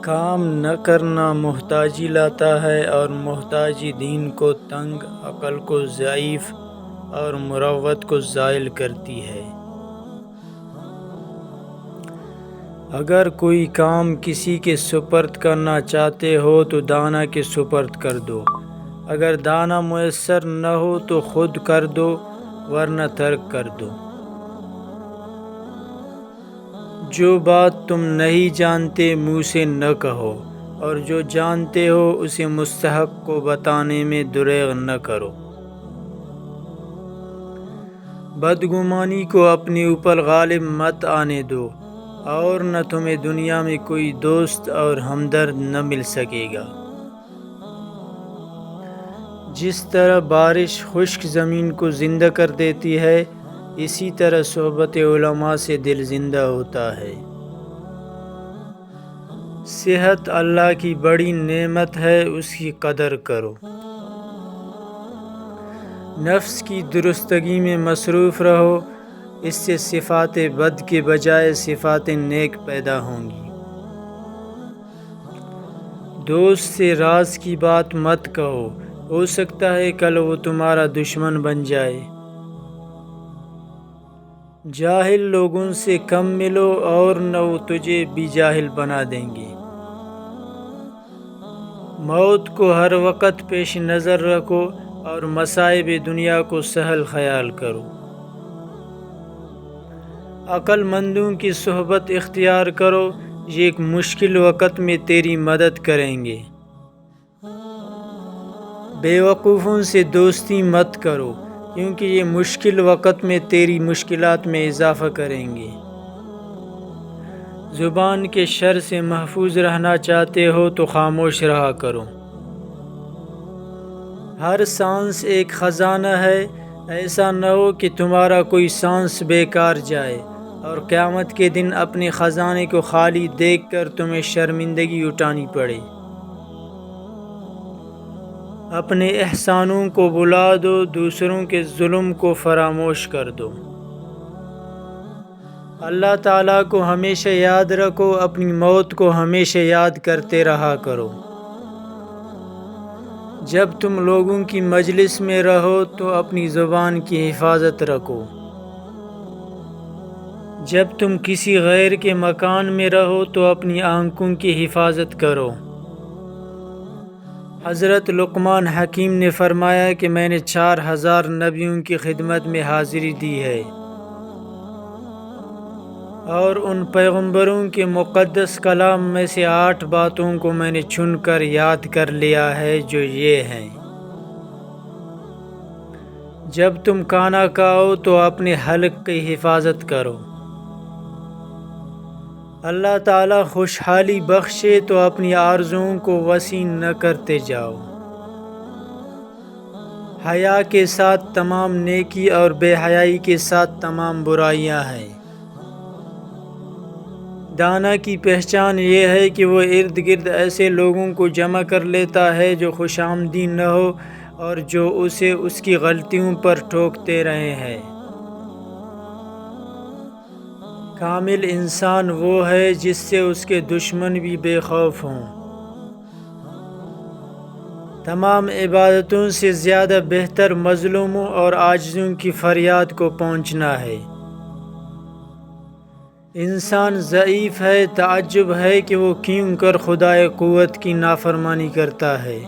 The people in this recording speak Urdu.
کام نہ کرنا محتاجی لاتا ہے، اور محتاجی دین کو تنگ، عقل کو ضعیف اور مروت کو زائل کرتی ہے۔ اگر کوئی کام کسی کے سپرد کرنا چاہتے ہو تو دانا کے سپرد کر دو، اگر دانا میسر نہ ہو تو خود کر دو ورنہ ترک کر دو۔ جو بات تم نہیں جانتے منہ سے نہ کہو، اور جو جانتے ہو اسے مستحق کو بتانے میں دریغ نہ کرو۔ بدگمانی کو اپنے اوپر غالب مت آنے دو، اور نہ تمہیں دنیا میں کوئی دوست اور ہمدرد نہ مل سکے گا۔ جس طرح بارش خشک زمین کو زندہ کر دیتی ہے، اسی طرح صحبت علماء سے دل زندہ ہوتا ہے۔ صحت اللہ کی بڑی نعمت ہے، اس کی قدر کرو۔ نفس کی درستگی میں مصروف رہو، اس سے صفات بد کے بجائے صفات نیک پیدا ہوں گی۔ دوست سے راز کی بات مت کہو، ہو سکتا ہے کل وہ تمہارا دشمن بن جائے۔ جاہل لوگوں سے کم ملو، اور نہ وہ تجھے بھی جاہل بنا دیں گے۔ موت کو ہر وقت پیش نظر رکھو، اور مصائب دنیا کو سہل خیال کرو۔ عقل مندوں کی صحبت اختیار کرو، یہ ایک مشکل وقت میں تیری مدد کریں گے۔ بے وقوفوں سے دوستی مت کرو، کیونکہ یہ مشکل وقت میں تیری مشکلات میں اضافہ کریں گے۔ زبان کے شر سے محفوظ رہنا چاہتے ہو تو خاموش رہا کرو۔ ہر سانس ایک خزانہ ہے، ایسا نہ ہو کہ تمہارا کوئی سانس بیکار جائے، اور قیامت کے دن اپنے خزانے کو خالی دیکھ کر تمہیں شرمندگی اٹھانی پڑے۔ اپنے احسانوں کو بھلا دو، دوسروں کے ظلم کو فراموش کر دو۔ اللہ تعالیٰ کو ہمیشہ یاد رکھو، اپنی موت کو ہمیشہ یاد کرتے رہا کرو۔ جب تم لوگوں کی مجلس میں رہو تو اپنی زبان کی حفاظت رکھو۔ جب تم کسی غیر کے مکان میں رہو تو اپنی آنکھوں کی حفاظت کرو۔ حضرت لقمان حکیم نے فرمایا کہ میں نے 4000 نبیوں کی خدمت میں حاضری دی ہے، اور ان پیغمبروں کے مقدس کلام میں سے 8 باتوں کو میں نے چن کر یاد کر لیا ہے، جو یہ ہیں: جب تم کھانا کھاؤ تو اپنے حلق کی حفاظت کرو۔ اللہ تعالیٰ خوشحالی بخشے تو اپنی آرزوؤں کو وسیع نہ کرتے جاؤ۔ حیا کے ساتھ تمام نیکی اور بے حیائی کے ساتھ تمام برائیاں ہیں۔ دانا کی پہچان یہ ہے کہ وہ ارد گرد ایسے لوگوں کو جمع کر لیتا ہے جو خوش آمدید نہ ہو، اور جو اسے اس کی غلطیوں پر ٹوکتے رہے ہیں۔ کامل انسان وہ ہے جس سے اس کے دشمن بھی بے خوف ہوں۔ تمام عبادتوں سے زیادہ بہتر مظلوموں اور عاجزوں کی فریاد کو پہنچنا ہے۔ انسان ضعیف ہے، تعجب ہے کہ وہ کیوں کر خدائے قوت کی نافرمانی کرتا ہے۔